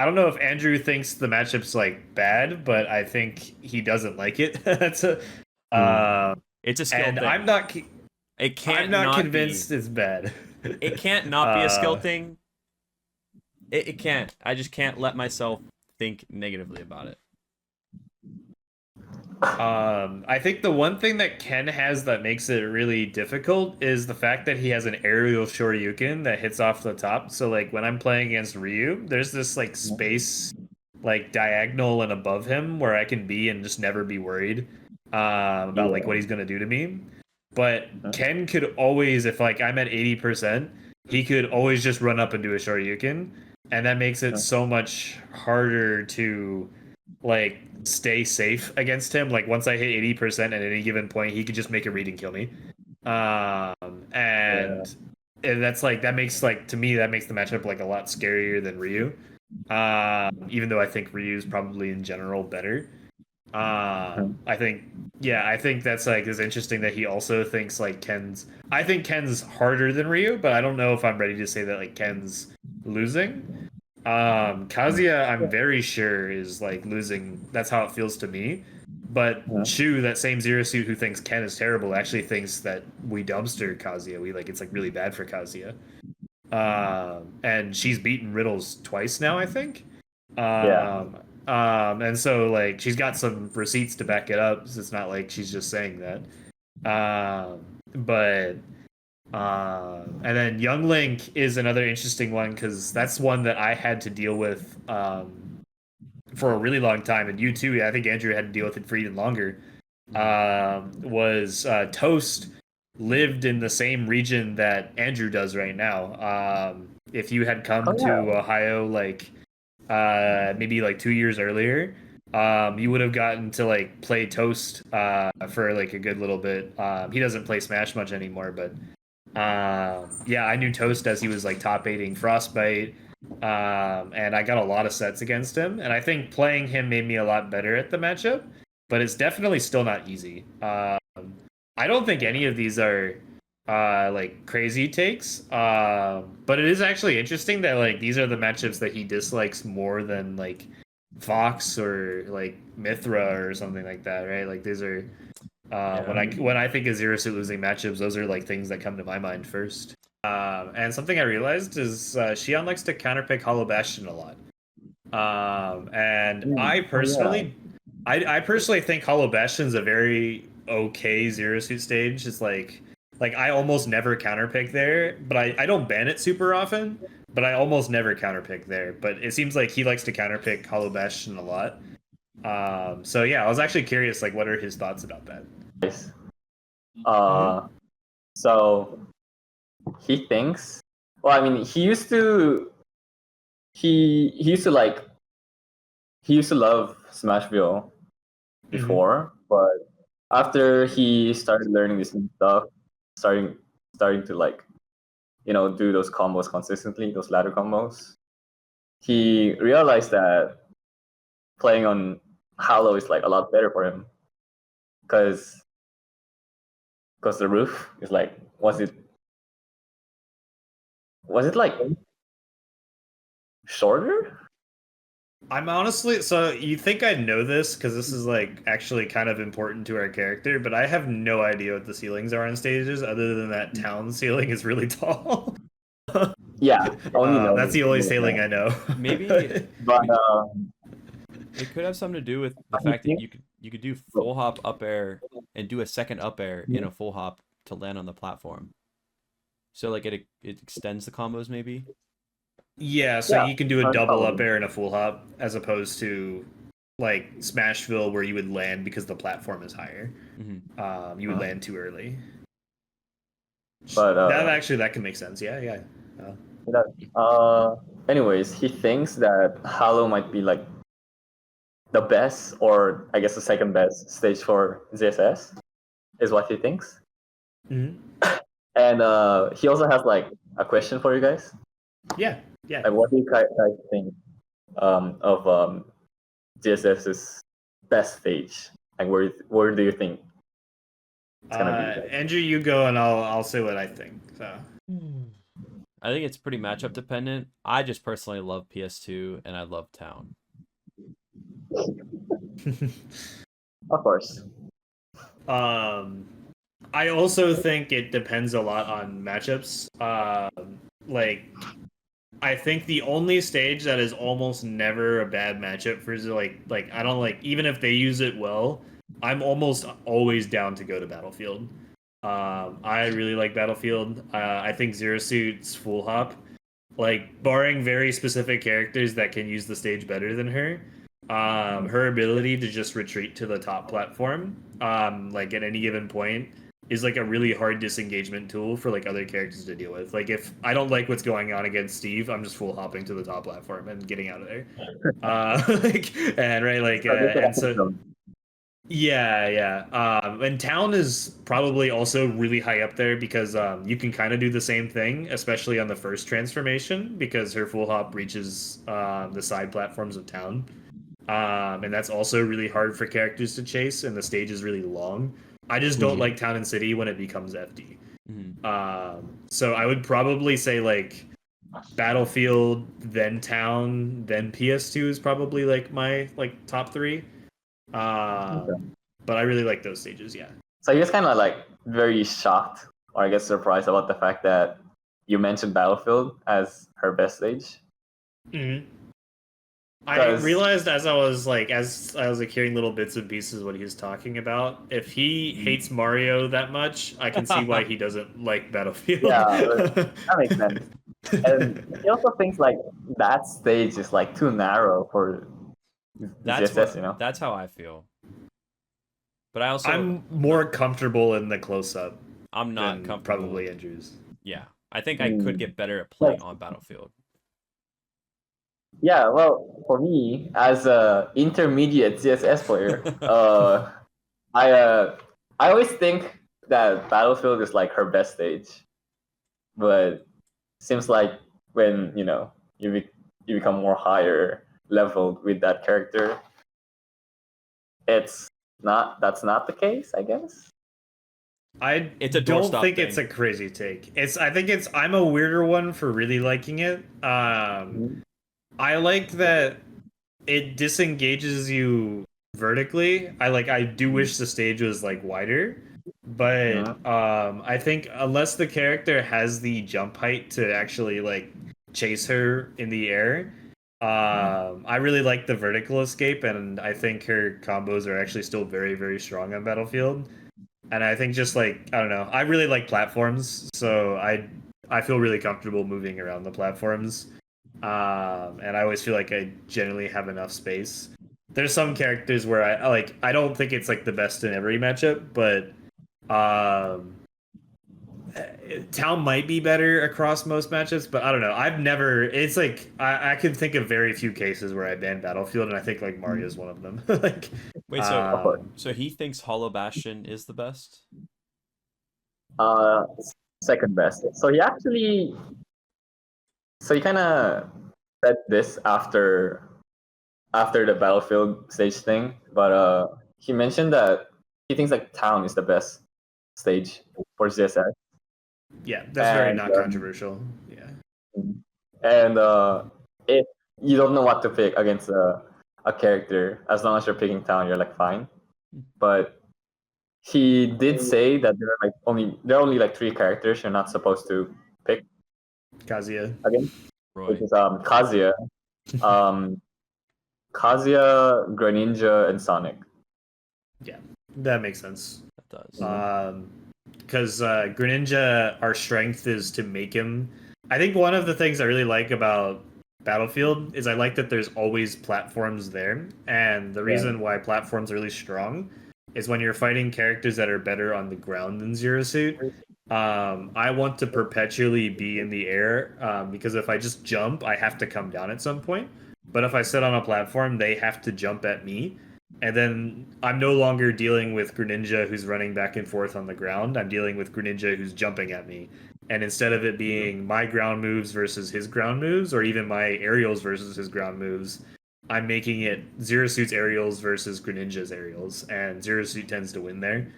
[SPEAKER 2] don't know if Andrew thinks the matchup's like bad, but I think he doesn't like it. It's a skill
[SPEAKER 4] thing.
[SPEAKER 2] I'm not convinced
[SPEAKER 4] be.
[SPEAKER 2] It's bad.
[SPEAKER 4] It can't not be a skill thing. It can't. I just can't let myself think negatively about it.
[SPEAKER 2] I think the one thing that Ken has that makes it really difficult is the fact that he has an aerial Shoryuken that hits off the top. So like when I'm playing against Ryu, there's this like space like diagonal and above him where I can be and just never be worried about like what he's gonna do to me. But Ken could always, if like I'm at 80%, he could always just run up and do a Shoryuken, and that makes it so much harder to like stay safe against him. Like once I hit 80% at any given point, he could just make a read and kill me. And that's like that makes the matchup like a lot scarier than Ryu. Even though I think Ryu's probably in general better. I think that's like is interesting that he also thinks like Ken's harder than Ryu, but I don't know if I'm ready to say that like Ken's losing. Kazuya, I'm very sure is like losing. That's how it feels to me. But Shu, that same Zero Suit who thinks Ken is terrible, actually thinks that we dumpster Kazuya. It's like really bad for Kazuya. And she's beaten Riddles twice now, I think. And so like she's got some receipts to back it up. So it's not like she's just saying that. And then Young Link is another interesting one because that's one that I had to deal with for a really long time, and you too. I think Andrew had to deal with it for even longer. Was Toast lived in the same region that Andrew does right now? If you had come to Ohio like maybe like 2 years earlier, you would have gotten to like play Toast for like a good little bit. He doesn't play Smash much anymore, but I knew Toast as he was like top 8ing Frostbite, and I got a lot of sets against him, and I think playing him made me a lot better at the matchup, but it's definitely still not easy. I don't think any of these are like crazy takes, but it is actually interesting that like these are the matchups that he dislikes more than like Fox or like Mithra or something like that, right? Like these are when I think of Zero Suit losing matchups, those are like things that come to my mind first. And something I realized is Shion likes to counterpick Hollow Bastion a lot. And I personally think Hollow Bastion's a very okay Zero Suit stage. It's like I almost never counterpick there, but I don't ban it super often, but I almost never counterpick there. But it seems like he likes to counterpick Hollow Bastion a lot. So yeah, I was actually curious, like, what are his thoughts about that?
[SPEAKER 1] So he thinks. Well, I mean, he used to love Smashville before, but after he started learning this new stuff, starting to like, do those combos consistently, those ladder combos, he realized that playing on Halo is like a lot better for him because the roof is like, was it like shorter?
[SPEAKER 2] I'm honestly, so you think I know this because this is like actually kind of important to our character, but I have no idea what the ceilings are on stages other than that town ceiling is really tall.
[SPEAKER 1] Yeah,
[SPEAKER 2] that's the only ceiling I know.
[SPEAKER 4] Maybe
[SPEAKER 1] but
[SPEAKER 4] it could have something to do with the fact that you could do full hop up air and do a second up air in a full hop to land on the platform. So like it extends the combos maybe.
[SPEAKER 2] Yeah, so you can do a double up air and a full hop as opposed to like Smashville where you would land because the platform is higher. You would land too early.
[SPEAKER 1] But
[SPEAKER 2] that can make sense. Yeah.
[SPEAKER 1] Anyways, he thinks that Halo might be like the best, or I guess the second best stage for ZSS, is what he thinks. And he also has like a question for you guys.
[SPEAKER 2] Yeah.
[SPEAKER 1] Like, what do you guys think of ZSS's best stage? Like, where do you think it's gonna be?
[SPEAKER 2] Andrew, you go, and I'll say what I think. So.
[SPEAKER 4] I think it's pretty matchup dependent. I just personally love PS2 and I love Town.
[SPEAKER 1] Of course.
[SPEAKER 2] I also think it depends a lot on matchups. Like, I think the only stage that is almost never a bad matchup for like I don't like, even if they use it well, I'm almost always down to go to Battlefield. I really like Battlefield. I think Zero Suit's full hop, like barring very specific characters that can use the stage better than her, her ability to just retreat to the top platform, like at any given point, is like a really hard disengagement tool for like other characters to deal with. Like if I don't like what's going on against Steve, I'm just full hopping to the top platform and getting out of there. And so yeah. And Town is probably also really high up there because you can kind of do the same thing, especially on the first transformation, because her full hop reaches the side platforms of Town. And that's also really hard for characters to chase, and the stage is really long. I just don't like Town and City when it becomes FD. So I would probably say like Battlefield, then Town, then PS2 is probably like my like top three. But I really like those stages, yeah.
[SPEAKER 1] So he was kind of like very shocked, or I guess surprised about the fact that you mentioned Battlefield as her best stage.
[SPEAKER 2] I realized as I was like hearing little bits and pieces what he was talking about. If he hates Mario that much, I can see why he doesn't like Battlefield.
[SPEAKER 1] Yeah, that makes sense. And he also thinks like that stage is like too narrow for ZSS, you know?
[SPEAKER 4] That's how I feel. But
[SPEAKER 2] I'm more comfortable in the close up.
[SPEAKER 4] I'm not comfortable.
[SPEAKER 2] Probably Andrew's.
[SPEAKER 4] Yeah. I think I could get better at playing on Battlefield.
[SPEAKER 1] Yeah, well, for me, as a intermediate ZSS player, I always think that Battlefield is like her best stage, but seems like when you become more higher leveled with that character, that's not the case, I guess.
[SPEAKER 4] It's a
[SPEAKER 2] don't
[SPEAKER 4] Doorstop
[SPEAKER 2] think
[SPEAKER 4] thing.
[SPEAKER 2] It's a crazy take. I'm a weirder one for really liking it. I like that it disengages you vertically. I do wish the stage was like wider, but I think unless the character has the jump height to actually like chase her in the air, I really like the vertical escape, and I think her combos are actually still very, very strong on Battlefield. And I think just like, I don't know, I really like platforms, so I feel really comfortable moving around the platforms. And I always feel like I generally have enough space. there's some characters where I don't think it's like the best in every matchup, but Town might be better across most matchups, but I don't know. I've never. It's like I can think of very few cases where I ban Battlefield, and I think like Mario's one of them. Like,
[SPEAKER 4] wait, so he thinks Hollow Bastion is the best?
[SPEAKER 1] Second best. So he kind of said this after the Battlefield stage thing, but he mentioned that he thinks like Town is the best stage for ZSS.
[SPEAKER 2] Yeah, that's very not controversial. Yeah.
[SPEAKER 1] And if you don't know what to pick against a character, as long as you're picking Town, you're like fine. But he did say that there are only like 3 characters you're not supposed to pick.
[SPEAKER 2] Kazuya.
[SPEAKER 1] Again,
[SPEAKER 4] Roy.
[SPEAKER 1] which is Kazuya, Kazuya, Greninja, and Sonic.
[SPEAKER 2] Yeah, that makes sense.
[SPEAKER 4] That does.
[SPEAKER 2] Because Greninja, our strength is to make him. I think one of the things I really like about Battlefield is I like that there's always platforms there, and the reason why platforms are really strong is when you're fighting characters that are better on the ground than Zero Suit. I want to perpetually be in the air because if I just jump, I have to come down at some point. But if I sit on a platform, they have to jump at me. And then I'm no longer dealing with Greninja who's running back and forth on the ground. I'm dealing with Greninja who's jumping at me. And instead of it being my ground moves versus his ground moves, or even my aerials versus his ground moves, I'm making it Zero Suit's aerials versus Greninja's aerials. And Zero Suit tends to win there.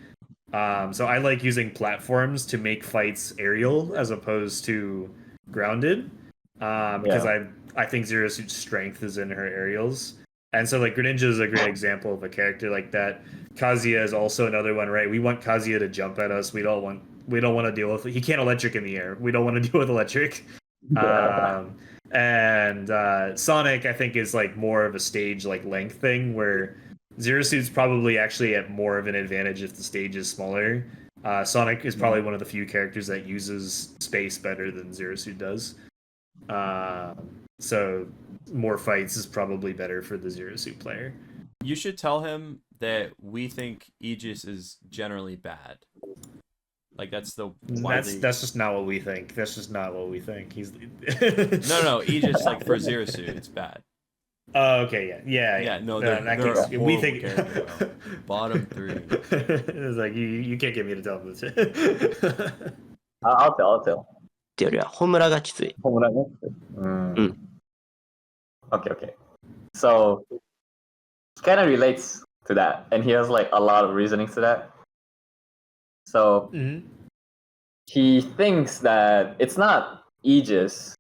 [SPEAKER 2] So I like using platforms to make fights aerial as opposed to grounded. Because I think Zero Suit's strength is in her aerials. And so, like, Greninja is a great example of a character like that. Kazuya is also another one, right? We want Kazuya to jump at us. We don't want to deal with. He can't electric in the air. We don't want to deal with electric. And Sonic, I think, is like more of a stage like length thing where Zero Suit's probably actually at more of an advantage if the stage is smaller. Sonic is probably one of the few characters that uses space better than Zero Suit does. So more fights is probably better for the Zero Suit player.
[SPEAKER 4] You should tell him that we think Aegis is generally bad. Like that's
[SPEAKER 2] just not what we think. That's just not what we think. He's
[SPEAKER 4] no Aegis like for Zero Suit it's bad.
[SPEAKER 2] Oh, okay, yeah.
[SPEAKER 4] No, they're
[SPEAKER 2] we think
[SPEAKER 4] bottom 3.
[SPEAKER 2] It's like you can't get me to tell him this.
[SPEAKER 1] I'll tell.
[SPEAKER 3] ってよりは、ホムラがきつい。
[SPEAKER 1] Okay. So, he kind of relates to that, and he has like a lot of reasonings to that. So, he thinks that it's not Aegis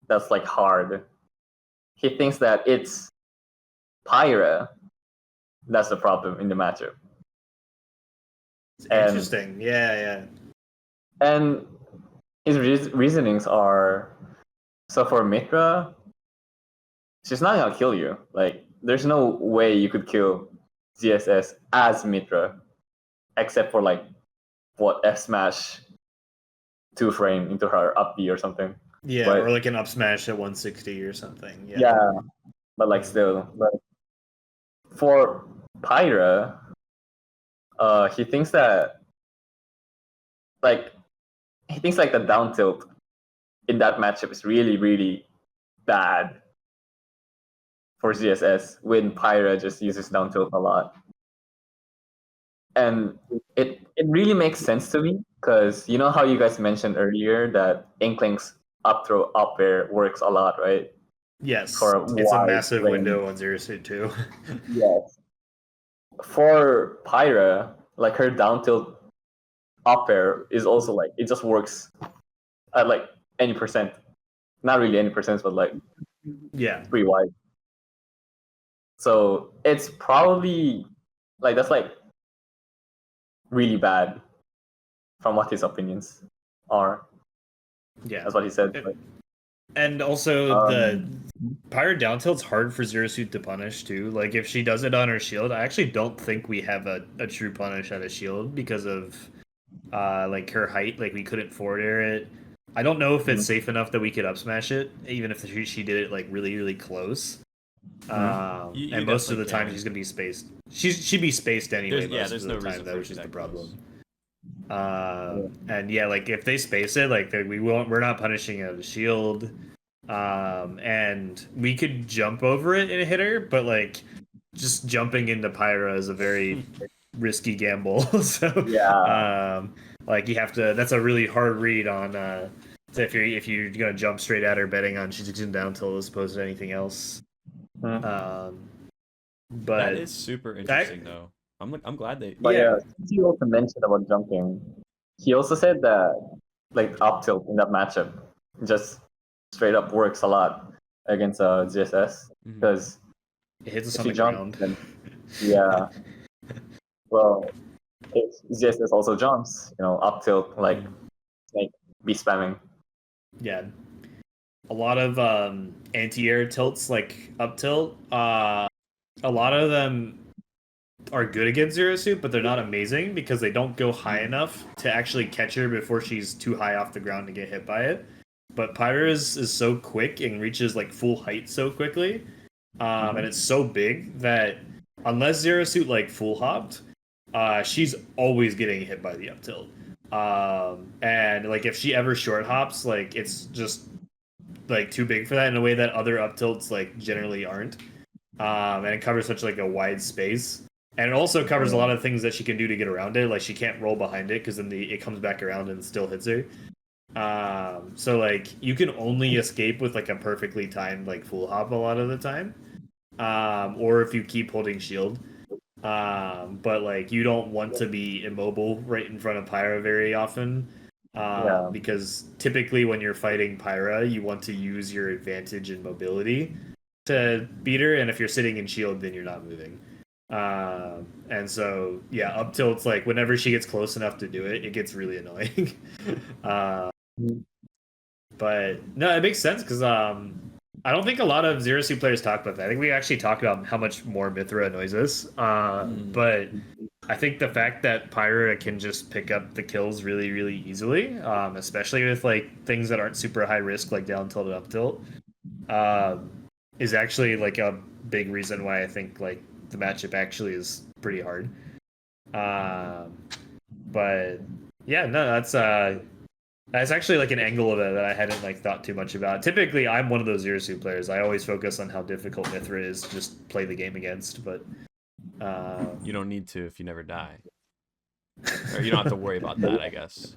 [SPEAKER 1] that's like hard. He thinks that it's Pyra that's the problem in the matchup.
[SPEAKER 2] Interesting. Yeah.
[SPEAKER 1] And his reasonings are, so for Mitra, she's not gonna kill you. Like, there's no way you could kill ZSS as Mitra, except for like F smash 2 frame into her up B or something.
[SPEAKER 2] Yeah, or like an up smash at 160 or something.
[SPEAKER 1] Yeah, but like still, but for Pyra, he thinks that the down tilt in that matchup is really, really bad for ZSS when Pyra just uses down tilt a lot. And it really makes sense to me because you know how you guys mentioned earlier that Inkling's up throw up air works a lot, right?
[SPEAKER 2] Yes, it's a massive window on Zero Suit too.
[SPEAKER 1] Yes. For Pyra, like her down tilt up air is also like it just works at like any percent. Not really any percent, but like pretty wide. So it's probably like that's like really bad from what his opinions are.
[SPEAKER 2] Yeah,
[SPEAKER 1] that's what he said.
[SPEAKER 2] And also the Pyra down tilt's hard for Zero Suit to punish too. Like if she does it on her shield, I actually don't think we have a true punish at a shield because of like her height. Like we couldn't forward air it. I don't know if it's safe enough that we could up smash it, even if she did it like really, really close. And most of the time she's gonna be spaced. She'd be spaced anyway.
[SPEAKER 4] There's no
[SPEAKER 2] time,
[SPEAKER 4] reason
[SPEAKER 2] though,
[SPEAKER 4] for
[SPEAKER 2] which is the
[SPEAKER 4] that
[SPEAKER 2] problem. And yeah, like if they space it, like we're not punishing a shield. And we could jump over it and hit her, but like just jumping into Pyra is a very risky gamble. So like you have to. That's a really hard read on. So if you're gonna jump straight at her, betting on she's gonna down tilt as opposed to anything else. But
[SPEAKER 4] that is super interesting, though. I'm glad they.
[SPEAKER 1] But yeah, since you also mentioned about jumping, he also said that like up tilt in that matchup just straight up works a lot against ZSS because
[SPEAKER 2] it hits us on the ground.
[SPEAKER 1] Then, yeah. Well, if ZSS also jumps, up tilt like be spamming.
[SPEAKER 2] Yeah. A lot of anti-air tilts like up tilt. A lot of them are good against Zero Suit, but they're not amazing because they don't go high enough to actually catch her before she's too high off the ground to get hit by it. But Pyra is so quick and reaches like full height so quickly, and it's so big that unless Zero Suit like full hopped, she's always getting hit by the up tilt. And like if she ever short hops, like it's just like too big for that in a way that other up tilts like generally aren't. And it covers such like a wide space. And it also covers a lot of things that she can do to get around it. Like she can't roll behind it because then it comes back around and still hits her. So like you can only escape with like a perfectly timed like full hop a lot of the time. Or if you keep holding shield. But like you don't want to be immobile right in front of Pyra very often. Because typically when you're fighting Pyra, you want to use your advantage in mobility to beat her, and if you're sitting in shield, then you're not moving. And so yeah, up tilt's like whenever she gets close enough to do it, it gets really annoying. But no, it makes sense because I don't think a lot of Zero Suit players talk about that. I think we actually talked about how much more Mithra annoys us. But I think the fact that Pyra can just pick up the kills really, really easily, especially with like things that aren't super high risk, like down tilt and up tilt, is actually like a big reason why I think like the matchup actually is pretty hard. But yeah, no, that's actually like an angle of it that I hadn't like thought too much about. Typically, I'm one of those Zero Suit players. I always focus on how difficult Mithra is to just play the game against, but
[SPEAKER 4] you don't need to if you never die, or you don't have to worry about that, I guess.